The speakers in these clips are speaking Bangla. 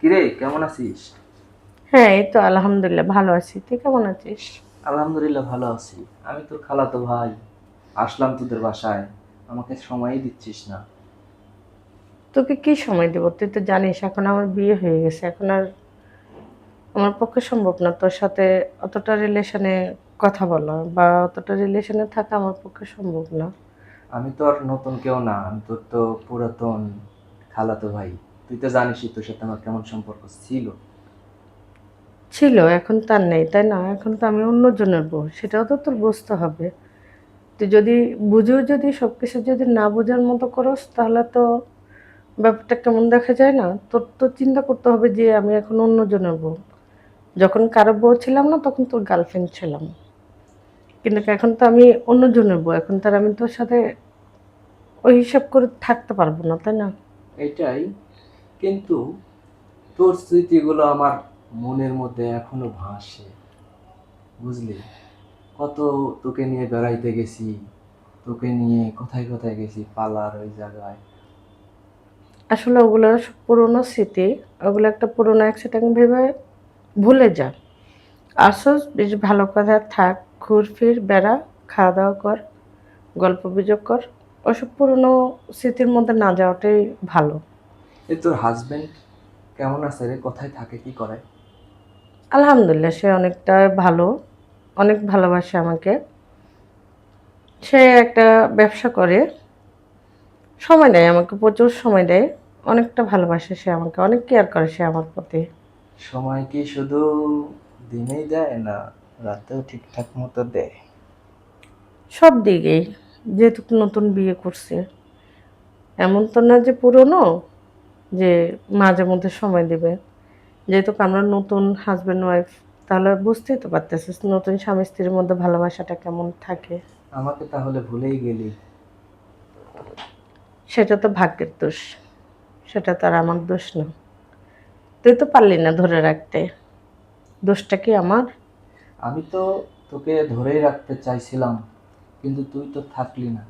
কিরে, কেমন আছিস? হ্যাঁ, এই তো আলহামদুলিল্লাহ ভালো আছি। তুই কেমন আছিস? আলহামদুলিল্লাহ ভালো আছি। আমি তোর খালাতো ভাই। আসলাম তোদের বাসায়, আমাকে সময়ই দিচ্ছিস না। তোকে কি সময় দেবো? তুই তো জানিস এখন আমার বিয়ে হয়ে গেছে। এখন আর আমার পক্ষে সম্ভব না তোর সাথে অতটা রিলেশনে কথা বলা বা অতটা রিলেশনে থাকা আমার পক্ষে সম্ভব না। আমি তো আর নতুন কেউ না, আমি তোর তো পুরাতন খালাতো ভাই। তুই তো জানিসই তোর সাথে আমার কেমন সম্পর্ক ছিল। ছিল, এখন তার নেই, তাই না? এখন তো আমি অন্যজনের বউ, সেটাও তো তোর বুঝতে হবে। তুই যদি বুঝেও যদি সবকিছু যদি না বোঝার মতো করস তাহলে তো ব্যাপারটা কেমন দেখা যায় না? তোর তো চিন্তা করতে হবে যে আমি এখন অন্যজনের বউ। যখন কারো বউ ছিলাম না তখন তোর গার্লফ্রেন্ড ছিলাম, কিন্তু এখন তো আমি অন্যজনের বউ, এখন তার আমি তোর সাথে ওই হিসাব করে থাকতে পারবো না, তাই না? এটাই। কিন্তু তোর স্মৃতিগুলো আমার মনের মধ্যে এখনো ভাসে, বুঝলি? কত তোকে নিয়ে বেড়াইতে গেছি, তোকে নিয়ে কোথায় কোথায় গেছি, পালার ওই জায়গায়। আসলে ওগুলো সব পুরোনো স্মৃতি। ওগুলো একটা পুরোনো অ্যাক্সিডেন্ট ভেবে ভুলে যা। আসস বেশ ভালো কথা থাক, ঘুর ফির বেড়া, খাওয়া দাওয়া কর, গল্প গুজব কর। ওসব পুরোনো স্মৃতির মধ্যে না যাওয়াটাই ভালো। এ তোর হাজবেন্ড কেমন আছে রে? কোথায় থাকে, কি করে? আলহামদুলিল্লাহ সে অনেকটা ভালো, অনেক ভালোবাসে আমাকে। সে একটা ব্যবসা করে, সময় দেয় আমাকে, প্রচুর সময় দেয়। অনেকটা ভালোবাসে সে আমাকে, অনেক কেয়ার করে সে আমার প্রতি। সময় কি শুধু দিনেই দেয়, না রাতেও ঠিকঠাক মতো দেয়? সব দিকেই। যেহেতু নতুন বিয়ে করছে, এমন তো না যে পুরনো, যে মাঝে মধ্যে সময় দিবে। যেহেতু আমরা নতুন হাজব্যান্ড ওয়াইফ, তাহলে বুঝতেই তো পারতেছিস নতুন স্বামী স্ত্রীর মধ্যে ভালোবাসাটা কেমন থাকে। আমাকে তাহলে ভুলেই গেলি? সেটা তো ভাগ্যের দোষ, সেটা তো আর আমার দোষ না। তুই তো পারলি না ধরে রাখতে, দোষটা কি আমার? আমি তো তোকে ধরেই রাখতে চাইছিলাম, কিন্তু তুই তো থাকলি না।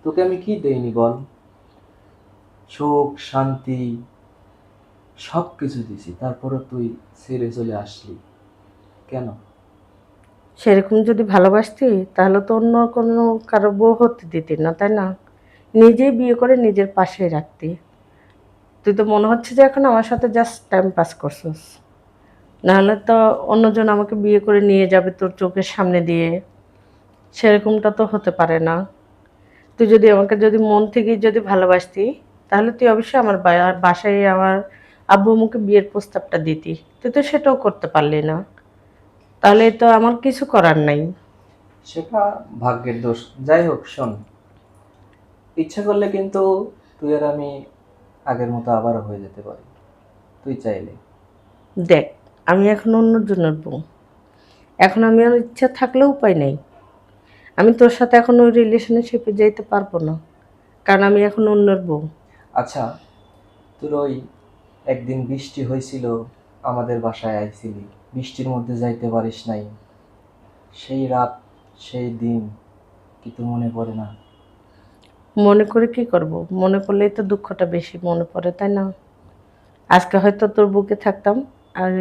তোকে আমি কি দেইনি বল? সুখ, শান্তি, সব কিছু দিছি, তারপরে তুই ছেড়ে চলে আসলি কেন? সেরকম যদি ভালোবাসতি তাহলে তো অন্য কোনো কারো বউ হতে দিতি না, তাই না? নিজেই বিয়ে করে নিজের পাশেই রাখতি। তুই তো মনে হচ্ছে যে এখন আমার সাথে জাস্ট টাইম পাস করছিস। নাহলে তো অন্যজন আমাকে বিয়ে করে নিয়ে যাবে তোর চোখের সামনে দিয়ে, সেরকমটা তো হতে পারে না। তুই যদি আমাকে যদি মন থেকেই যদি ভালোবাসতি, তাহলে তুই অবশ্যই আমার বাসায় আমার আব্বু আম্মুকে বিয়ের প্রস্তাবটা দিতি। তুই তো সেটাও করতে পারলি না, তাহলে তো আমার কিছু করার নাই। সেটা ভাগ্যের দোষ। যাই হোক, শোন, ইচ্ছা করলে কিন্তু তুই আর আমি আগের মতো আবারও হয়ে যেতে পারি, তুই চাইলে। দেখ, আমি এখন অন্যজনের বউ। এখন আমি আর ইচ্ছা থাকলেও উপায় নেই। আমি তোর সাথে এখন ওই রিলেশনশিপে যেতে পারবো না, কারণ আমি এখন অন্যের বউ। আচ্ছা, তোর ওই একদিন বৃষ্টি হয়েছিল, আমাদের বাসায় আইছিলি, বৃষ্টির মধ্যে যাইতে পারিস নাই, সেই রাত, সেই দিন, কি তোর মনে পড়ে না? মনে করে কি করব? মনে করলেই তো দুঃখটা বেশি মনে পড়ে, তাই না? আজকে হয়তো তোর বুকে থাকতাম, আর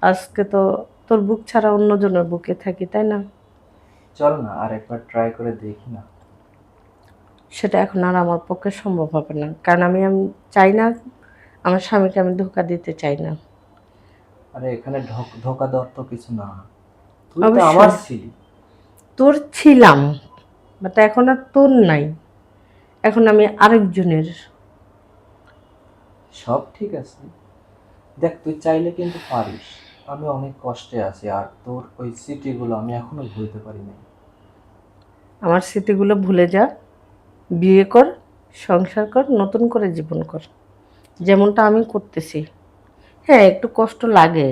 আজকে তো তোর বুক ছাড়া অন্যজনের বুকে থাকি, তাই না? চল না আর একবার ট্রাই করে দেখি না? সেটা এখন আর আমার পক্ষে সম্ভব হবে না, কারণ আমি চাই না, আমার স্বামীকে আমি ধোঁকা দিতে চাই না। আরে এখানে ধোকা দেওয়ার তো কিছু না, তুই তো আমার অবশ্যই ছিলি। তোর ছিলাম, বাট এখন আর তোর নাই, এখন আমি আরেকজনের। সব ঠিক আছে, দেখ তুই চাইলে কিন্তু পারিস। আমি অনেক কষ্টে আছি, আর তোর ওই স্মৃতিগুলো আমি এখনো ভুলতে পারি নাই। আমার স্মৃতিগুলো ভুলে যা, বিয়ে কর, সংসার কর, নতুন করে জীবন কর, যেমনটা আমি করতেছি। হ্যাঁ, একটু কষ্ট লাগে,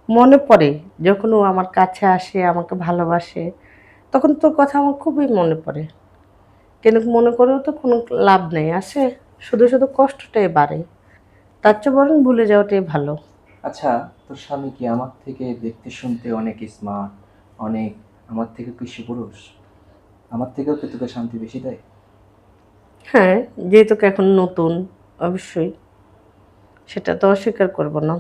মনে পড়ে যখন ও আমার কাছে আসে, আমাকে ভালোবাসে, তখন তোর কথা আমার খুবই মনে পড়ে। কিন্তু মনে করেও তো কোনো লাভ নেই, আছে শুধু শুধু কষ্টটাই বাড়ে। তার চেয়ে বরং ভুলে যাওয়াটাই ভালো। আচ্ছা, তোর স্বামী কি আমার থেকে দেখতে শুনতে অনেক স্মার্ট, অনেক, আমার থেকে কৃষি পুরুষ? আমার থেকেও কি তোকে শান্তি বেশি দেয়? হ্যাঁ, যেহেতু এখন নতুন, অবশ্যই। সেটা তো অস্বীকার করব না।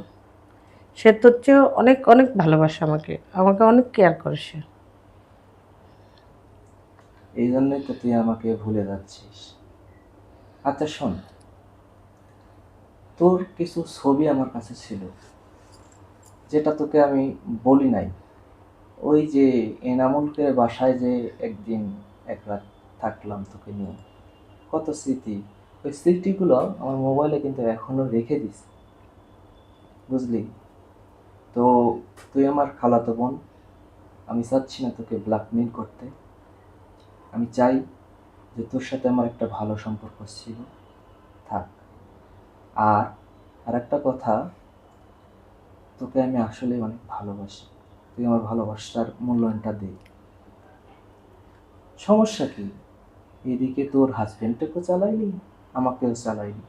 সে তোর চেয়েও অনেক অনেক ভালোবাসে আমাকে, আমাকে অনেক কেয়ার করে সে। এই জন্যই তো তুই আমাকে ভুলে যাচ্ছিস। আচ্ছা শোন, তোর কিছু ছবি আমার কাছে ছিল, যেটা তোকে আমি বলি নাই। ওই যে এনামুলকে বাসায় যে একদিন এক রাত থাকলাম তোকে নিয়ে, কত স্মৃতি। ওই স্মৃতিগুলো আমার মোবাইলে কিন্তু এখনো রেখে দিস, বুঝলি? তো তুই আমার খালাতো বোন, আমি চাচ্ছি না তোকে ব্ল্যাকমেল করতে। আমি চাই যে তোর সাথে আমার একটা ভালো সম্পর্ক ছিল, থাক। আর আরেকটা কথা, তোকে আমি আসলে অনেক ভালোবাসি, তুই আমার ভালোবাসার মূল্যায়নটা দে। সমস্যা কি? এদিকে তোর হাজবেন্ডটাকেও চালাইলি, আমাকেও চালাইলি,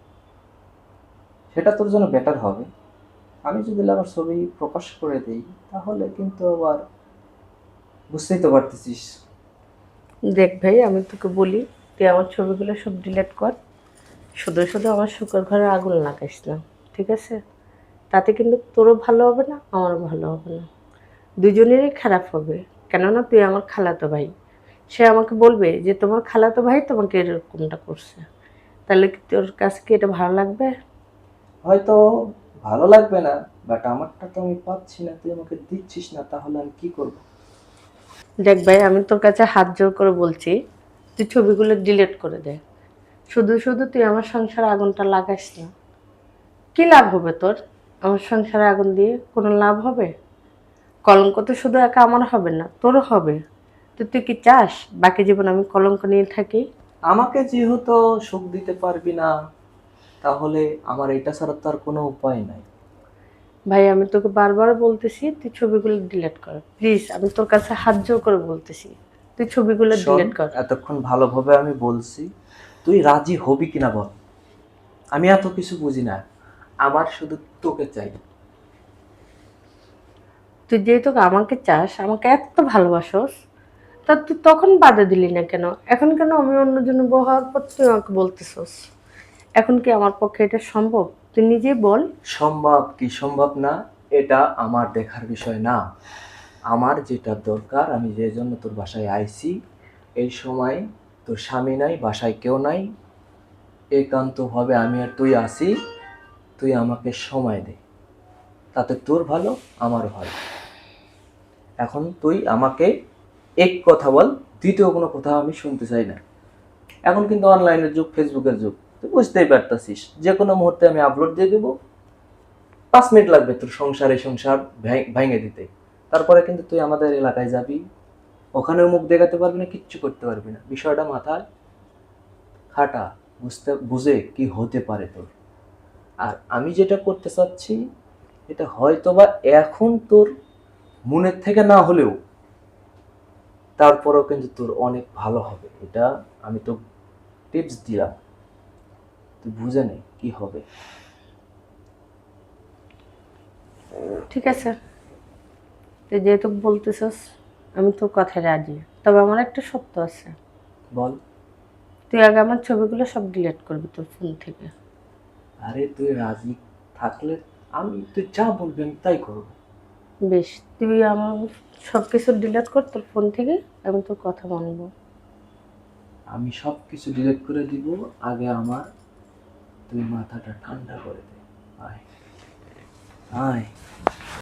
সেটা তোর জন্য বেটার হবে। আমি যদি আমার ছবি প্রকাশ করে দিই, তাহলে কিন্তু আবার বুঝতেই তো পারতেছিস। দেখ ভাই, আমি তোকে বলি, তুই আমার ছবিগুলো সব ডিলিট কর। শুধু শুধু আমার শুকর ঘরে আগুন লাগাইস না, ঠিক আছে? তাতে কিন্তু তোরও ভালো হবে না, আমারও ভালো হবে না, দুজনেরই খারাপ হবে। কেননা তুই আমার খালাতো ভাই। সে আমাকে বলবে যে তোমার খালাতো ভাই তোমাকে এরকমটা করছে, তাহলে কি তোর কাছে কি এটা ভালো লাগবে? হয়তো ভালো লাগবে না, বাট আমারটা তো আমি পাচ্ছি না, তুই আমাকে দিচ্ছিস না, তাহলে আমি কি করব? দেখ ভাই, আমি তোর কাছে হাত জোর করে বলছি, তুই ছবিগুলো ডিলিট করে দে। শুধু শুধু তুই আমার সংসারে আগুনটা লাগাইস না। কি লাভ হবে তোর? আমার সংসারে আগুন দিয়ে কোনো লাভ হবে? কলঙ্ক তো শুধু একা আমার হবে না, তোরও হবে। তো তুই কি চাস বাকি জীবন আমি কলঙ্ক নিয়ে থাকি? আমাকে যেহেতু সুখ দিতে পারবি না, তাহলে আমার এটা ছাড়া তো আর কোনো উপায় নাই। ভাই, আমি তোকে বারবার বলতেছি তুই ছবিগুলো ডিলিট কর, প্লিজ। আমি তোর কাছে হাত জোর করে বলতেছি, তুই ছবিগুলো শোন, ডিলিট কর। এতক্ষণ ভালোভাবে আমি বলছি, তুই রাজি হবি কিনা বল। আমি এত কিছু বুঝি না, আমার শুধু তোকে চাই। তুই যেহেতু আমাকে চাস, আমাকে এত ভালোবাসোস, তা তুই তখন বাধা দিলি না কেন? এখন কেন আমি অন্যজনের বউ হওয়ার পর তুই আমাকে বলতেছস? এখন কি আমার পক্ষে এটা সম্ভব? তুই নিজেই বল। সম্ভব কি সম্ভব না, এটা আমার দেখার বিষয় না। আমার যেটা দরকার, আমি যে জন্য তোর বাসায় আইছি, এই সময় তোর স্বামী নাই, বাসায় কেউ নাই, একান্তভাবে আমি আর তুই আসি। তুই আমাকে সময় দে, তাতে তোর ভালো, আমার ভালো। এখন তুই আমাকে এক কথা বল, দ্বিতীয় কোনো কথা আমি শুনতে চাই না। এখন কিন্তু অনলাইনের যুগ, ফেসবুকের যুগ, তুই বুঝতেই পারতাছিস, যে কোনো মুহূর্তে আমি আপলোড দিয়ে দেবো, 5 মিনিট লাগবে তোর সংসার ভেঙে দিতে। তারপরে কিন্তু তুই আমাদের এলাকায় যাবি, ওখানেও মুখ দেখাতে পারবি না, কিচ্ছু করতে পারবি না। বিষয়টা মাথায় খাটা, বুঝে কি হতে পারে তোর। আর আমি যেটা করতে চাচ্ছি, এটা হয়তোবা এখন তোর মনের থেকে না হলেও, তারপরেও কিন্তু তোর অনেক ভালো হবে। এটা আমি তো টিপস দিলাম, তুই বুঝে নে কি হবে। ঠিক আছে, তুই যেহেতু বলতেছস, আমি তোর কথায় রাজি। তবে আমার একটা শর্ত আছে। বল। তুই আগে আমার ছবিগুলো সব ডিলিট করবি তোর ফোন থেকে। আরে তুই রাজি থাকলে তুই যা বলবি আমি তাই করবো। বেশ, তুই আমার সব কিছু ডিলিট কর তোর ফোন থেকে, আমি তোর কথা মানবো। আমি সব কিছু ডিলিট করে দিব, আগে আমার তুই মাথাটা ঠান্ডা করে দে। আয়, আয়।